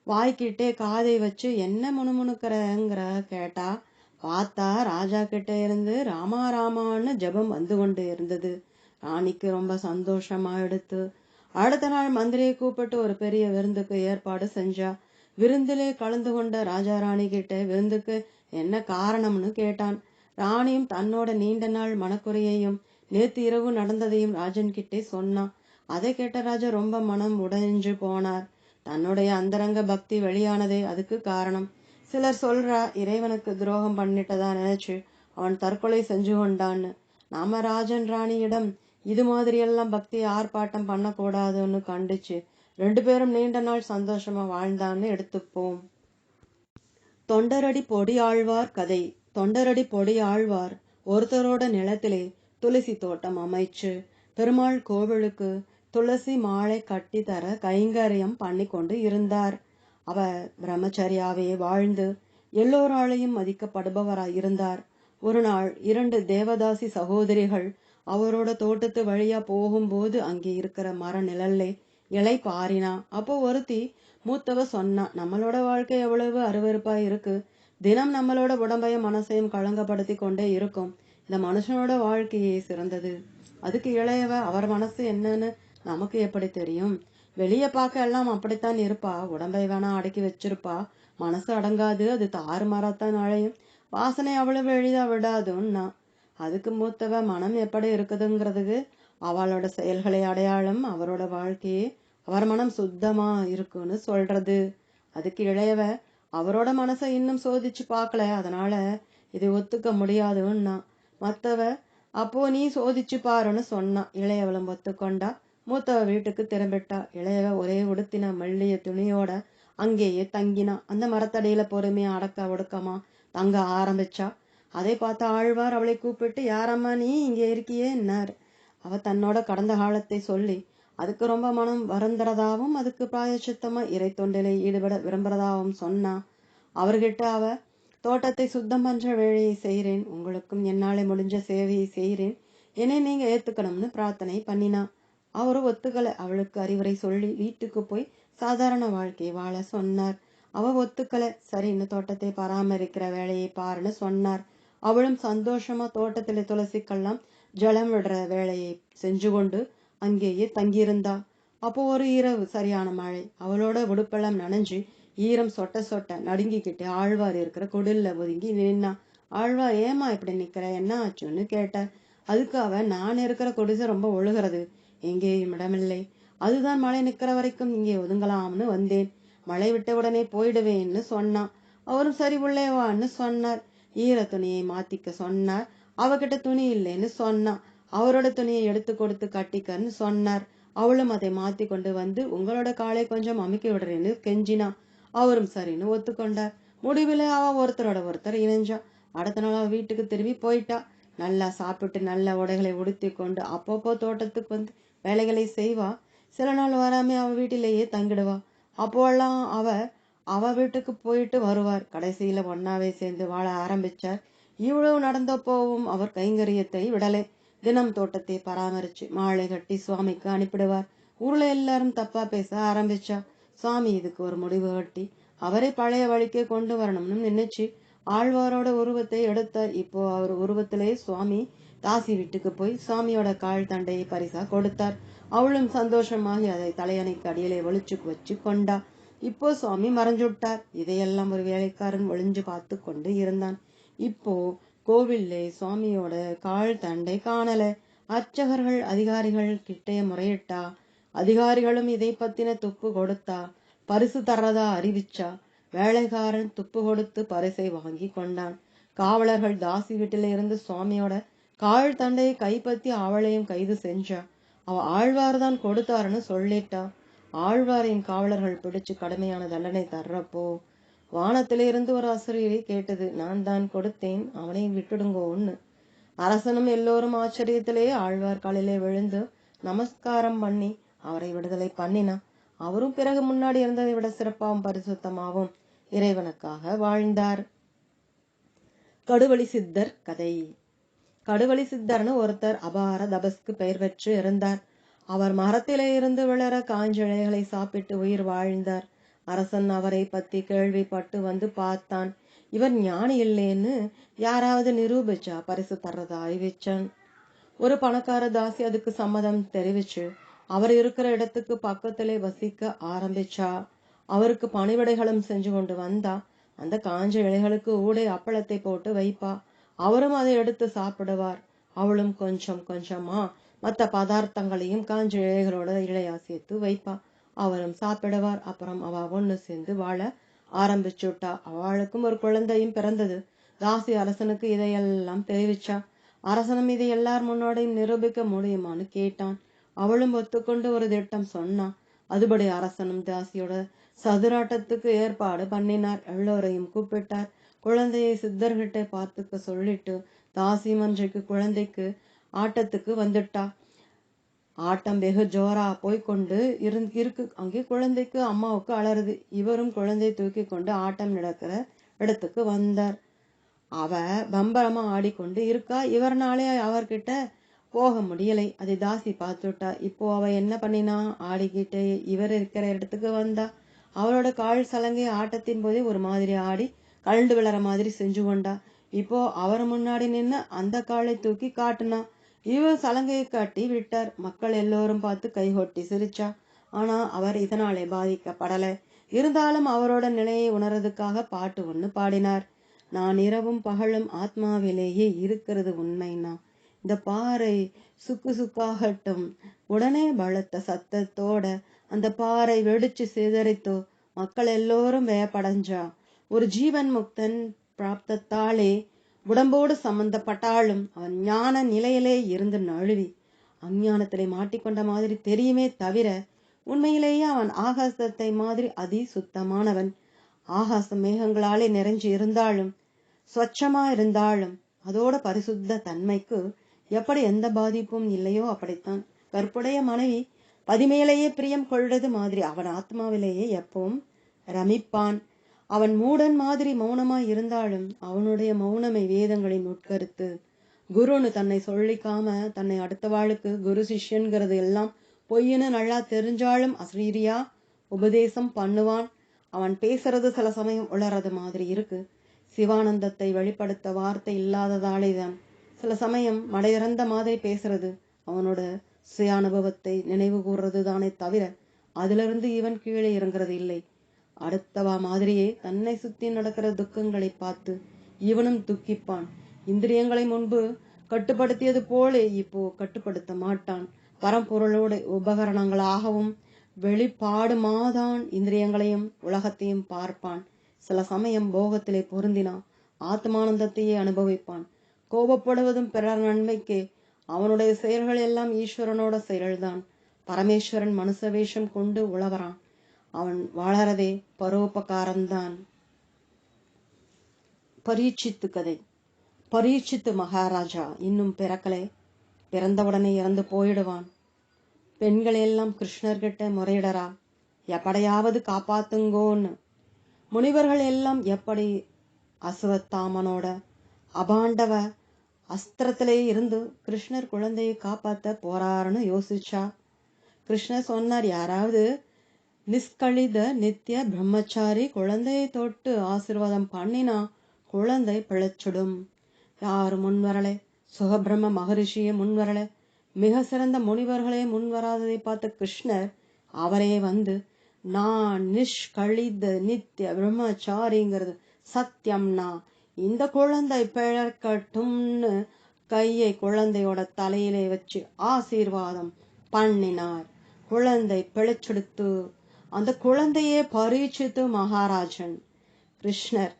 வாய்க்கிட்டே காதை வச்சு என்ன முணுமுணுக்கிறங்கிற கேட்டா. பார்த்தா ராஜா கிட்ட இருந்து ராமா ராமான்னு ஜபம் வந்து கொண்டு இருந்தது. ராணிக்கு ரொம்ப சந்தோஷமா எடுத்து அடுத்த நாள் மந்திரியை கூப்பிட்டு ஒரு பெரிய விருந்துக்கு ஏற்பாடு செஞ்சா. விருந்திலே கலந்து கொண்ட ராஜா ராணி கிட்ட விருந்துக்கு என்ன காரணம்னு கேட்டான். ராணியும் தன்னோட நீண்ட நாள் மனக்குறையையும் நேத்து இரவு நடந்ததையும் ராஜன் கிட்டே சொன்னான். அதை கேட்ட ராஜா ரொம்ப மனம் உடைஞ்சு போனார். தன்னுடைய அந்தரங்க பக்தி வெளியானதே அதுக்கு காரணம். சிலர் சொல்றா, இறைவனுக்கு துரோகம் பண்ணிட்டதா நினைச்சு அவன் தற்கொலை செஞ்சு கொண்டான்னு. நாம ராஜன் ராணியிடம் இது மாதிரியெல்லாம் பக்தி ஆர்ப்பாட்டம் பண்ணக்கூடாதுன்னு கண்டிச்சு 2 பேரும் நீண்ட நாள் சந்தோஷமா வாழ்ந்தான்னு எடுத்துப்போம். தொண்டரடி பொடி ஆழ்வார் கதை. தொண்டரடி பொடி ஆழ்வார் ஒருத்தரோட நிலத்திலே துளசி தோட்டம் அமைச்சு பெருமாள் கோவிலுக்கு துளசி மாலை கட்டி தர கைங்கரியம் பண்ணி கொண்டு இருந்தார். அவர் பிரம்மச்சரியாவே வாழ்ந்து எல்லோராலையும் மதிக்கப்படுபவராய் இருந்தார். ஒரு நாள் 2 தேவதாசி சகோதரிகள் அவரோட தோட்டத்து வழியா போகும்போது அங்கே இருக்கிற மர நிழல்லே இலை பாரினா. அப்போ ஒருத்தி மூத்தவ சொன்னா, நம்மளோட வாழ்க்கை எவ்வளவு அருவருப்பா இருக்கு, தினம் நம்மளோட உடம்பையும் மனசையும் களங்கப்படுத்தி கொண்டே இருக்கும், இந்த மனுஷனோட வாழ்க்கையே சிறந்தது. அதுக்கு இளையவ, அவர் மனசு என்னன்னு நமக்கு எப்படி தெரியும், வெளியே பார்க்க எல்லாம் அப்படித்தான் இருப்பா, உடம்பை வேணா அடக்கி வச்சிருப்பா, மனசு அடங்காது, அது தாறுமாறாத்தான் அழையும், வாசனை அவ்வளவு எளிதா விடாதுன்னா. அதுக்கு மூத்தவ, மனம் எப்படி இருக்குதுங்கிறதுக்கு அவளோட செயல்களை அடையாளம், அவரோட வாழ்க்கையே அவர் மனம் சுத்தமா இருக்குன்னு சொல்றது. அதுக்கு இளையவ, அவரோட மனசை இன்னும் சோதிச்சு பார்க்கல, அதனால இதை ஒத்துக்க முடியாதுன்னா. மத்தவ, அப்போ நீ சோதிச்சு பாருன்னு சொன்னா. இளையவளும் ஒத்துக்கொண்டா. மூத்தவ வீட்டுக்கு திரும்பிட்டா. இளையவ ஒரே உடுத்தின மெல்லிய துணியோட அங்கேயே தங்கினா. அந்த மரத்தடியில பொறுமையா அடக்க ஒடுக்கமா தங்க ஆரம்பிச்சா. அதை பார்த்த ஆழ்வார் அவளை கூப்பிட்டு, யாரம்மா நீ இங்கே இருக்கியே என்னார். அவ தன்னோட கடந்த காலத்தை சொல்லி அதுக்கு ரொம்ப மனம் வருந்துறதாவும் அதுக்கு பிராயச்சித்தமா இறை தொண்டிலே ஈடுபட விரும்புறதாவும் சொன்னா. அவர்கிட்ட அவ தோட்டத்தை சுத்தம் பண்ற வேலையை செய்கிறேன், உங்களுக்கும் என்னாலே முடிஞ்ச சேவையை செய்கிறேன், என்னை நீங்க ஏத்துக்கணும்னு பிரார்த்தனை பண்ணினா. அவரு ஒத்துக்கலை. அவளுக்கு அறிவுரை சொல்லி வீட்டுக்கு போய் சாதாரண வாழ்க்கையை வாழ சொன்னார். அவ ஒத்துக்கலை. சரின்னு தோட்டத்தை பராமரிக்கிற வேலையை பாருன்னு சொன்னார். அவளும் சந்தோஷமா தோட்டத்திலே துளசிக்கெல்லாம் ஜலம் விடுற வேலையை செஞ்சு கொண்டு அங்கேயே தங்கியிருந்தா. அப்போ ஒரு இரவு சரியான மழை. அவளோட உடுப்பெல்லாம் நனைஞ்சு ஈரம் சொட்ட சொட்ட நடுங்கிக்கிட்டு ஆழ்வார் இருக்கிற குடில்ல ஒதுங்கி நின்னா. ஆழ்வார், ஏமா இப்படி நிக்கிற, என்ன ஆச்சுன்னு கேட்டார். அதுக்கு அவ, நான் இருக்கிற குடிசை ரொம்ப ஒழுகிறது, எங்கேயும் இடமில்லை, அதுதான் மழை நிக்கிற வரைக்கும் இங்கே ஒதுங்கலாம்னு வந்தேன், மழை விட்ட உடனே போயிடுவேன்னு சொன்னான். அவரும் சரி உள்ளே வான்னு சொன்னார். ஈர துணியை மாத்திக்க சொன்னார். அவகிட்ட துணி இல்லைன்னு சொன்னான். அவரோட துணியை எடுத்து கொடுத்து கட்டிக்கன்னு சொன்னார். அவளும் அதை மாத்தி கொண்டு வந்து உங்களோட காலை கொஞ்சம் அமுக்கி விடுறேன்னு கெஞ்சினா. அவரும் சரின்னு ஒத்துக்கொண்டார். முடிவில் அவ ஒருத்தரோட ஒருத்தர் இணைஞ்சா. அடுத்த நாள் அவ வீட்டுக்கு திரும்பி போயிட்டா. நல்லா சாப்பிட்டு நல்ல உடைகளை உடுத்தி கொண்டு அப்பப்போ தோட்டத்துக்கு வந்து வேலைகளை செய்வா. சில நாள் வராம அவ வீட்டிலேயே தங்கிடுவா. அப்போல்லாம் அவ வீட்டுக்கு போயிட்டு வருவார். கடைசியில ஒன்னாவே சேர்ந்து வாழ ஆரம்பிச்சார். இவ்வளவு நடந்தப்போவும் அவர் கைங்கரியத்தை விடலை. தினம் தோட்டத்தை பராமரிச்சு மாலை கட்டி சுவாமிக்கு அனுப்பிடுவார். ஊர்ல எல்லாரும் தப்பா பேச ஆரம்பிச்சா. சுவாமி இதுக்கு ஒரு முடிவு கட்டி அவரை பழைய வழிக்கே கொண்டு வரணும்னு நினைச்சு ஆழ்வாரோட உருவத்தை எடுத்தார். இப்போ அவர் உருவத்திலே சுவாமி தாசி வீட்டுக்கு போய் சுவாமியோட கால் தண்டையை பரிசா கொடுத்தார். அவளும் சந்தோஷமாகி அதை தலையணைக்கு அடியிலே ஒளிச்சு வச்சு கொண்டா. இப்போ சுவாமி மறைஞ்சுட்டார். இதையெல்லாம் ஒரு வேலைக்காரன் ஒளிஞ்சு பார்த்து கொண்டு இருந்தான். இப்போ கோவில்லே சுவாமியோட கால் தண்டை காணல. அர்ச்சகர்கள் அதிகாரிகள் கிட்டே முறையிட்டா. அதிகாரிகளும் இதை பத்தின துப்பு கொடுத்தா. பரிசு தர்றதா அறிவிச்சா. வேலைக்காரன் துப்பு கொடுத்து பரிசை வாங்கி கொண்டான். காவலர்கள் தாசி வீட்டில இருந்து சுவாமியோட கால் தண்டையை கைப்பற்றி அவளையும் கைது செஞ்சா. அவ ஆழ்வார் தான் கொடுத்தாருன்னு சொல்லிட்டா. ஆழ்வாரின் காவலர்கள் பிடிச்சு கடுமையான தண்டனை தர்றப்போ வானத்திலிருந்து ஒரு அசுரீரி கேட்டது, நான் தான் கொடுத்தேன், அவனை விட்டுடுங்கோன்னு. அரசனும் எல்லோரும் ஆச்சரியத்திலே ஆழ்வார் காலிலே விழுந்து நமஸ்காரம் பண்ணி அவரை விடுதலை பண்ணினா. அவரும் பிறகு முன்னாடி இருந்ததை விட சிறப்பாகவும் பரிசுத்தமாகவும் இறைவனுக்காக வாழ்ந்தார். கடுவழி சித்தர் கதை. கடுவழி சித்தர்னு ஒருத்தர் அபார தபஸ்க்கு பெயர் பெற்று இருந்தார். அவர் மரத்திலே இருந்து விழற காஞ்சழைகளை சாப்பிட்டு உயிர் வாழ்ந்தார். அரசன் அவரை பத்தி கேள்விப்பட்டு வந்து பார்த்தான். இவர் ஞானி இல்லைன்னு யாராவது நிரூபிச்சா பரிசு தர்றதா அறிவிச்சான். ஒரு பணக்கார தாசி அதுக்கு சம்மதம் தெரிவிச்சு அவர் இருக்கிற இடத்துக்கு பக்கத்திலே வசிக்க ஆரம்பிச்சா. அவருக்கு பணிவிடைகளும் செஞ்சு கொண்டு வந்தா. அந்த காஞ்ச இலைகளுக்கு ஊடே அப்பளத்தை போட்டு வைப்பா. அவரும் அதை எடுத்து சாப்பிடுவார். அவளும் கொஞ்சம் கொஞ்சமா மற்ற பதார்த்தங்களையும் காஞ்ச இலைகளோட இலையா சேர்த்து வைப்பா. அவரும் சாப்பிடுவார். அப்புறம் அவ ஒண்ணு சேர்ந்து வாழ ஆரம்பிச்சுட்டா. அவளுக்கும் ஒரு குழந்தையும் பிறந்தது. தாசி அரசனுக்கு இதையெல்லாம் தெரிவிச்சா. அரசனும் இதை எல்லார் முன்னோடையும் நிரூபிக்க முடியுமான்னு கேட்டான். அவளும் ஒத்துக்கொண்டு ஒரு திட்டம் சொன்னான். அதுபடி அரசனும் தாசியோட சதுராட்டத்துக்கு ஏற்பாடு பண்ணினார். எல்லோரையும் கூப்பிட்டார். குழந்தையை சித்தர்கிட்ட பார்த்துக்க சொல்லிட்டு தாசி மன்றைக்கு குழந்தைக்கு ஆட்டத்துக்கு வந்துட்டா. ஆட்டம் வெகு ஜோரா போய்கொண்டு இருக்கு. அங்கே குழந்தைக்கு அம்மாவுக்கு அலறுது. இவரும் குழந்தை தூக்கி கொண்டு ஆட்டம் நடக்கிற இடத்துக்கு வந்தார். அவ பம்பரமா ஆடிக்கொண்டு இருக்கா. இவர்னாலே அவர்கிட்ட போக முடியலை. அதை தாசி பார்த்துட்டா. இப்போ அவ என்ன பண்ணினா, ஆடிக்கிட்டே இவர் இருக்கிற இடத்துக்கு வந்தா. அவளோட கால் சலங்கை ஆட்டத்தின் போதே ஒரு மாதிரி ஆடி கழண்டு விழற மாதிரி செஞ்சு கொண்டா. இப்போ அவர் முன்னாடி நின்று அந்த காலை தூக்கி காட்டுனா. இவர் சலங்கையை காட்டி விட்டார். மக்கள் எல்லோரும் பார்த்து கைகொட்டி சிரிச்சா. ஆனா அவர் இதனாலே பாதிக்கப்படல. இருந்தாலும் அவரோட நிலையை உணர்றதுக்காக பாட்டு ஒண்ணு பாடினார். நான் இரவும் பகலும் ஆத்மாவிலேயே இருக்கிறது உண்மைனா, இந்த பாறை சுக்கு சுக்காகட்டும். உடனே பலத்த சத்தத்தோட அந்த பாறை வெடிச்சு சிதறித்தோ. மக்கள் எல்லோரும் வேப்படைஞ்சா. ஒரு ஜீவன் முக்தன் பிராப்தத்தாலே உடம்போடு சம்பந்தப்பட்டாலும் அவன் ஞான நிலையிலே இருந்து நழுவி அஞ்ஞானத்திலே மாட்டிக்கொண்ட மாதிரி தெரியுமே தவிர உண்மையிலேயே அவன் ஆகாசத்தை மாதிரி அதி சுத்தமானவன். ஆகாசம் மேகங்களாலே நிறைஞ்சு இருந்தாலும் ஸ்வச்சமா இருந்தாலும் அதோட பரிசுத்த தன்மைக்கு எப்படி எந்த பாதிப்பும் இல்லையோ அப்படித்தான் கற்புடைய மனைவி பதிமேலேயே பிரியம் கொள்றது மாதிரி அவன் ஆத்மாவிலேயே எப்பவும் ரமிப்பான். அவன் மூடன் மாதிரி மௌனமாய் இருந்தாலும் அவனுடைய மௌனமை வேதங்களின் உட்கருத்து. குருன்னு தன்னை சொல்லிக்காம தன்னை அடுத்தவாளுக்கு குரு சிஷ்யன்கிறது எல்லாம் பொய்ன்னு நல்லா தெரிஞ்சாலும் அசரீரியா உபதேசம் பண்ணுவான். அவன் பேசுறது சில சமயம் உளறது மாதிரி இருக்கு. சிவானந்தத்தை வெளிப்படுத்த வார்த்தை இல்லாததாலேதான் சில சமயம் மடையிறந்த மாதிரி பேசுறது. அவனோட சுய அனுபவத்தை நினைவு கூறுறது தானே தவிர அதிலிருந்து இவன் கீழே இறங்குறது இல்லை. அடுத்தவா மாதிரியே தன்னை சுத்தி நடக்கிற துக்கங்களை பார்த்து இவனும் துக்கிப்பான். இந்திரியங்களை முன்பு கட்டுப்படுத்தியது போலே இப்போ கட்டுப்படுத்த மாட்டான். பரம்பொருளோட உபகரணங்களாகவும் வெளிப்பாடுமாதான் இந்திரியங்களையும் உலகத்தையும் பார்ப்பான். சில சமயம் போகத்திலே பொருந்தினான் ஆத்மானந்தத்தையே அனுபவிப்பான். கோபப்படுவதும் பிறர் நன்மைக்கே. அவனுடைய செயல்கள் எல்லாம் ஈஸ்வரனோட செயல்தான். பரமேஸ்வரன் மனுஷ வேஷம் கொண்டு உழவரான். அவன் வாழறதே பரோபகாரம்தான். பரீட்சித்து கதை. பரீட்சித்து மகாராஜா இன்னும் பிறக்கலை. பிறந்தவுடனே இறந்து போயிடுவான். பெண்கள் எல்லாம் கிருஷ்ணர்கிட்ட முறையிடறா, எப்படையாவது காப்பாத்துங்கோன்னு. முனிவர்கள் எல்லாம் எப்படி அசுவத்தாமனோட அபாண்டவ அஸ்திரத்திலே இருந்து கிருஷ்ணர் குழந்தையை காப்பாத்த போறாருன்னு யோசிச்சா. கிருஷ்ணர் சொன்னார், யாராவது நிஷ்கழித நித்திய பிரம்மச்சாரி குழந்தையை தொட்டு ஆசீர்வாதம் பண்ணினா குழந்தை பிழைச்சிடும். யாரு முன்வரலே? சுகபிரம்ம மகரிஷியே முன்வரலே. மிக சிறந்த முனிவர்களே முன்வராததை பார்த்த கிருஷ்ணர் அவரே வந்து, நான் நிஷ்கழித நித்திய பிரம்மச்சாரிங்கிறது சத்தியம்னா இந்த குழந்தை பிழைக்கட்டும்னு கையை குழந்தையோட தலையிலே வச்சு ஆசீர்வாதம் பண்ணினார். குழந்தை பிழைச்செடுத்து. அந்த குழந்தையே பரீட்சித்து மகாராஜன். கிருஷ்ணர்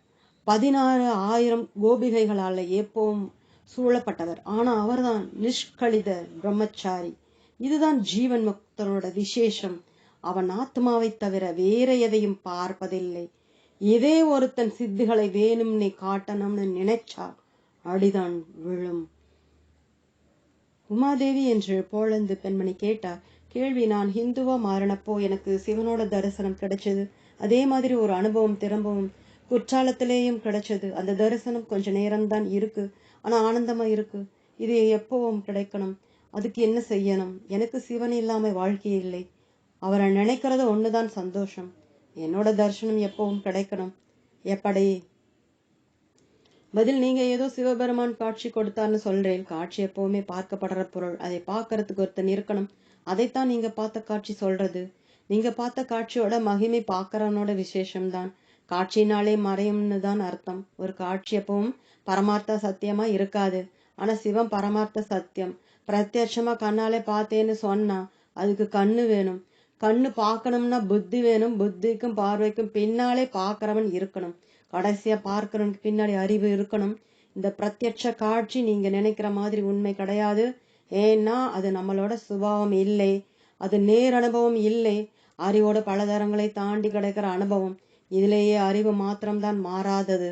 16,000 கோபிகைகளால எப்பவும் சூழப்பட்டவர். ஆனா அவர்தான் நிஷ்கழித பிரம்மச்சாரி. இதுதான் ஜீவன் முக்தனோட விசேஷம். அவன் ஆத்மாவை தவிர வேற எதையும் பார்ப்பதில்லை. இதே ஒருத்தன் சித்திகளை வேணும்னு காட்டணும்னு நினைச்சா அடிதான் விழும். உமாதேவி என்று போலந்து பெண்மணி கேட்டார். கேள்வி, நான் ஹிந்துவா மாறினப்போ எனக்கு சிவனோட தரிசனம் கிடைச்சது. அதே மாதிரி ஒரு அனுபவம் திரும்பவும் குற்றாலத்திலேயும் கிடைச்சது. அந்த தரிசனம் கொஞ்ச நேரம்தான் இருக்கு, ஆனா ஆனந்தமா இருக்கு. இது எப்பவும் கிடைக்கணும். அதுக்கு என்ன செய்யணும்? எனக்கு சிவன் இல்லாம வாழ்க்கையே இல்லை. அவரை நினைக்கிறது ஒண்ணுதான் சந்தோஷம். என்னோட தரிசனம் எப்பவும் கிடைக்கணும். எப்படி? பதில், நீங்க ஏதோ சிவபெருமான் காட்சி கொடுத்தார்னு சொல்றேன். காட்சி எப்பவுமே பார்க்கப்படுற பொருள். அதை பார்க்கறதுக்கு ஒருத்தன் இருக்கணும். அதைத்தான் நீங்க பார்த்த காட்சி சொல்றது. நீங்க பார்த்த காட்சியோட மகிமை பார்க்கறவனோட விசேஷம்தான். காட்சினாலே மறையும்னு தான் அர்த்தம். ஒரு காட்சி எப்பவும் பரமார்த்த சத்தியமா இருக்காது. ஆனா சிவம் பரமார்த்த சத்தியம். பிரத்யட்சமா கண்ணாலே பார்த்தேன்னு சொன்னா அதுக்கு கண்ணு வேணும். கண்ணு பார்க்கணும்னா புத்தி வேணும். புத்திக்கும் பார்வைக்கும் பின்னாலே பார்க்கிறவன் இருக்கணும். கடைசியா பார்க்கிறவனுக்கு பின்னாடி அறிவு இருக்கணும். இந்த பிரத்யட்ச காட்சி நீங்க நினைக்கிற மாதிரி உண்மை கிடையாது. ஏன்னா அது நம்மளோட சுபாவம் இல்லை. அது நேர் அனுபவம் இல்லை. அறிவோட பலதரங்களை தாண்டி கிடைக்கிற அனுபவம். இதிலேயே அறிவு மாத்திரம்தான் மாறாதது.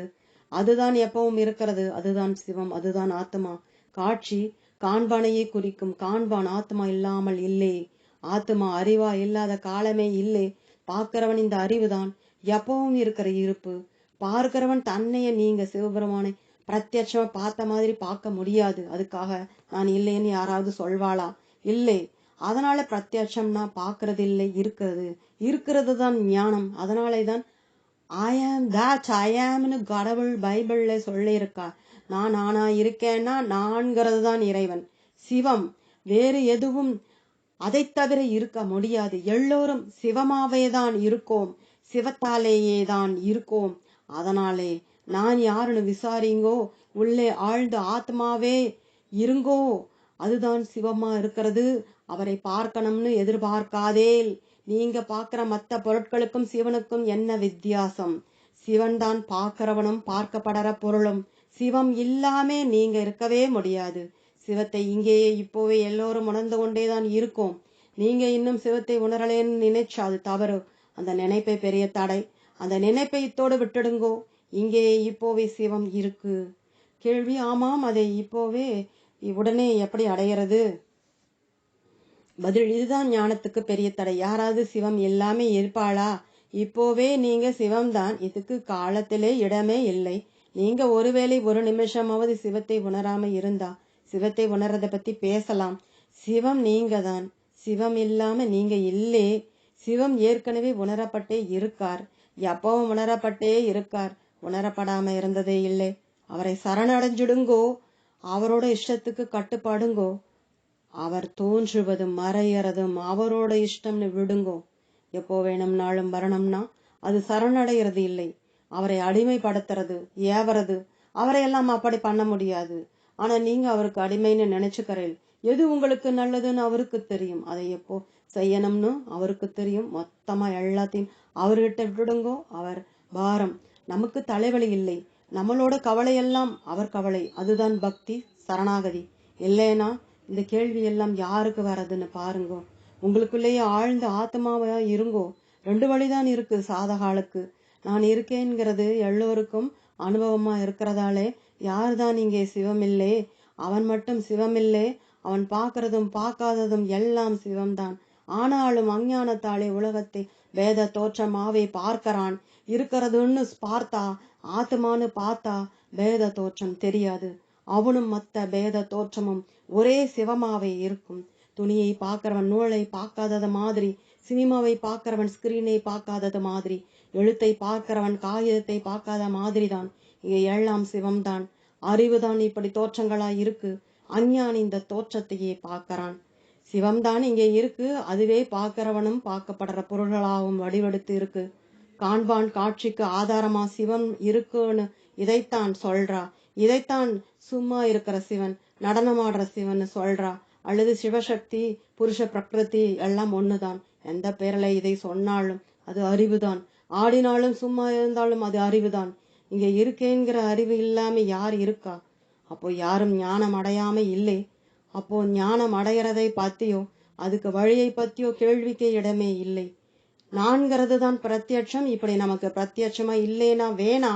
அதுதான் எப்பவும் இருக்கிறது. அதுதான் சிவம். அதுதான் ஆத்மா. காட்சி காண்பானையே குறிக்கும். காண்பான் ஆத்மா இல்லாமல் இல்லை. ஆத்மா அறிவா இல்லாத காலமே இல்லை. பார்க்கிறவன் இந்த அறிவுதான் எப்பவும் இருக்கிற இருப்பு. பார்க்கிறவன் தன்னைய நீங்க சிவபெருமானை பிரத்யட்சமா பார்த்த மாதிரி பார்க்க முடியாது. அதுக்காக நான் இல்லைன்னு யாராவது சொல்வாளா? இல்லை. அதனால பிரத்யட்சம்னா பார்க்கறது இல்லை, இருக்கிறது. இருக்கிறது தான் ஞானம். அதனாலே தான் ஐ ஆம் தட் ஐ ஆம்னு கடவுள் பைபிள்ல சொல்லி இருக்கா. நான் நானா இருக்கேன்னா நான்கிறது தான் இறைவன். சிவம் வேறு எதுவும் அதை தவிர இருக்க முடியாது. எல்லோரும் சிவமாவே தான் இருக்கோம். சிவத்தாலேயே தான் இருக்கோம். அதனாலே நான் யாருன்னு விசாரிங்கோ. உள்ளே ஆழ்ந்த ஆத்மாவே இருங்கோ. அதுதான் சிவமா இருக்கிறது. அவரை பார்க்கணும்னு எதிர்பார்க்காதே. நீங்க பார்க்கிற மற்ற பொருட்களுக்கும் சிவனுக்கும் என்ன வித்தியாசம்? சிவன் தான் பார்க்கிறவனும் பார்க்கப்படுற பொருளும். சிவம் இல்லாம நீங்க இருக்கவே முடியாது. சிவத்தை இங்கேயே இப்போவே எல்லோரும் உணர்ந்து கொண்டேதான் இருக்கோம். நீங்க இன்னும் சிவத்தை உணரலேன்னு நினைச்சா அது தவறு. அந்த நினைப்பை பெரிய தடை. அந்த நினைப்பை இத்தோடு விட்டுடுங்கோ. இங்கேயே இப்போவே சிவம் இருக்கு. கேள்வி: ஆமாம், அதை இப்போவே உடனே எப்படி அடையிறது? பதில்: இதுதான் ஞானத்துக்கு பெரிய தடை. யாராவது சிவம் எல்லாமே இருப்பாளா? இப்போவே நீங்க சிவம்தான். இதுக்கு காலத்திலே இடமே இல்லை. நீங்க ஒருவேளை ஒரு நிமிஷமாவது சிவத்தை உணராம இருந்தா சிவத்தை உணர்றதை பத்தி பேசலாம். சிவம் நீங்க தான். சிவம் இல்லாம நீங்க இல்லே. சிவம் ஏற்கனவே உணரப்பட்டே இருக்கார். எப்பவும் உணரப்பட்டே இருக்கார். உணரப்படாம இருந்ததே இல்லை. அவரை சரணடைஞ்சிடுங்கோ. அவரோட இஷ்டத்துக்கு கட்டுப்பாடுங்கோ. அவர் தோன்றுவதும் மறையறதும் அவரோட இஷ்டம்னு விடுங்கோ. எப்போ வேணும்னாலும் வரணும்னா அது சரணடைகிறது இல்லை. அவரை அடிமைப்படுத்துறது, ஏவறது. அவரை எல்லாம் அப்படி பண்ண முடியாது. ஆனா நீங்க அவருக்கு அடிமைன்னு நினைச்சுக்கிறேன். எது உங்களுக்கு நல்லதுன்னு அவருக்கு தெரியும். அதை எப்போ செய்யணும்னு அவருக்கு தெரியும். மொத்தமா எல்லாத்தையும் அவர்கிட்ட விடுங்கோ. அவர் பாரம். நமக்கு தலைவலி இல்லை. நம்மளோட கவலையெல்லாம் அவர் கவலை. அதுதான் பக்தி, சரணாகதி. இல்லைனா இந்த கேள்வி எல்லாம் யாருக்கு வர்றதுன்னு பாருங்கோ. உங்களுக்குள்ளேயே ஆழ்ந்த ஆத்மாவா இருங்கோ. 2 வழிதான் இருக்கு சாதகாலுக்கு. நான் இருக்கேங்கிறது எல்லோருக்கும் அனுபவமா இருக்கிறதாலே யார்தான் இங்கே சிவமில்லே? அவன் மட்டும் சிவமில்லே. அவன் பார்க்கறதும் பார்க்காததும் எல்லாம் சிவம்தான். ஆனாலும் அஞ்ஞானத்தாலே உலகத்தை வேத தோற்றமாவே பார்க்கிறான். இருக்கிறதுன்னு பார்த்தா, ஆத்மான்னு பார்த்தா பேத தோற்றம் தெரியாது. அவனும் மத்த பேத தோற்றமும் ஒரே சிவமாவே இருக்கும். துணியை பார்க்கிறவன் நூலை பார்க்காதது மாதிரி, சினிமாவை பார்க்கிறவன் ஸ்கிரீனை பார்க்காதது மாதிரி, எழுத்தை பார்க்கிறவன் காகிதத்தை பார்க்காத மாதிரிதான் இங்க எல்லாம் சிவம்தான். அறிவுதான் இப்படி தோற்றங்களா இருக்கு. அஞ்ஞானி இந்த தோற்றத்தையே பார்க்கறான். சிவம்தான் இங்கே இருக்கு. அதுவே பார்க்கிறவனும் பார்க்கப்படுற பொருள்களாகவும் வடிவெடுத்து இருக்கு. காண்பான் காட்சிக்கு ஆதாரமா சிவம் இருக்குன்னு இதைத்தான் சொல்றா. இதைத்தான் சும்மா இருக்கிற சிவன், நடனமாடுற சிவன் சொல்றா. அல்லது சிவசக்தி, புருஷ பிரகிருதி எல்லாம் ஒண்ணுதான். எந்த பேர்ல இதை சொன்னாலும் அது அறிவுதான். ஆடினாலும் சும்மா இருந்தாலும் அது அறிவுதான். இங்க இருக்கேங்கிற அறிவு இல்லாம யார் இருக்கா? அப்போ யாரும் ஞானம் அடையாம இல்லை. அப்போ ஞானம் அடையறதை பத்தியோ அதுக்கு வழியை பத்தியோ கேள்விக்கே இடமே இல்லை. நான்கிறது தான் பிரத்யட்சம். இப்படி நமக்கு பிரத்யட்சமா இல்லைன்னா வேணா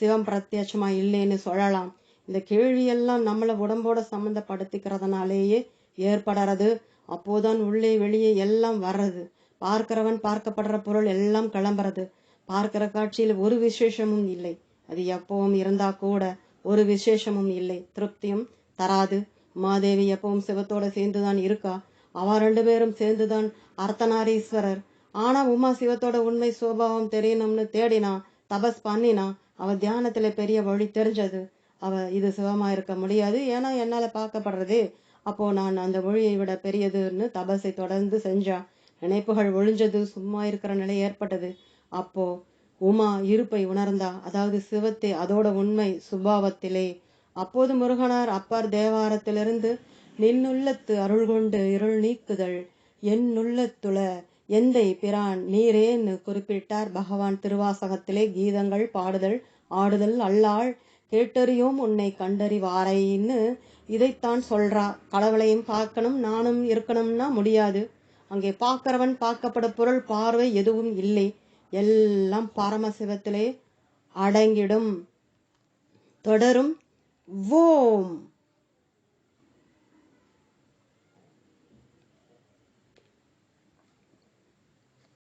சிவம் பிரத்யட்சமா இல்லைன்னு சொல்லலாம். இந்த கேள்வி எல்லாம் நம்மள உடம்போட சம்பந்தப்படுத்திக்கிறதுனாலேயே ஏற்படுறது. அப்போதான் உள்ளே வெளியே எல்லாம் வர்றது. பார்க்கிறவன் பார்க்கப்படுற பொருள் எல்லாம் கிளம்புறது. பார்க்கிற காட்சியில் ஒரு விசேஷமும் இல்லை. அது எப்பவும் இருந்தா கூட ஒரு விசேஷமும் இல்லை. திருப்தியும் தராது. உமாதேவி எப்பவும் சிவத்தோட சேர்ந்துதான் இருக்கா. அவ 2 பேரும் சேர்ந்துதான் அர்த்தநாரீஸ்வரர். ஆனா உமா சிவத்தோட உண்மை சுபாவம் தெரியணும்னு தேடினா, தபஸ் பண்ணினா. அவ தியானத்துல பெரிய வழி தெரிஞ்சது. அவ இது சிவமா இருக்க முடியாது, ஏன்னா என்னால பார்க்கப்படுறதே. அப்போ நான் அந்த ஒளியை விட பெரியதுன்னு தபஸை தொடர்ந்து செஞ்சா. நினைப்புகள் ஒழிஞ்சது. சும்மா இருக்கிற நிலை ஏற்பட்டது. அப்போ உமா இருப்பை உணர்ந்தா. அதாவது சிவத்தை, அதோட உண்மை சுபாவத்திலே. அப்போது முருகனார் அப்பர் தேவாரத்திலிருந்து நின்னுள்ளத்து அருள் கொண்டு இருள் நீக்குதல் என்னுள்ளத்துள எந்தை பிரான் நீரேன்னு குறிப்பிட்டார். பகவான் திருவாசகத்திலே கீதங்கள் பாடுதல் ஆடுதல் அல்லாள் கேட்டறியோம் உன்னை கண்டறிவாரைன்னு இதைத்தான் சொல்றா. கடவுளையும் பார்க்கணும், நானும் இருக்கணும்னா முடியாது. அங்கே பார்க்கிறவன் பார்க்கப்பட பொருள் பார்வை எதுவும் இல்லை. எல்லாம் பரமசிவத்திலே அடங்கிடும். தொடரும். ஓம்.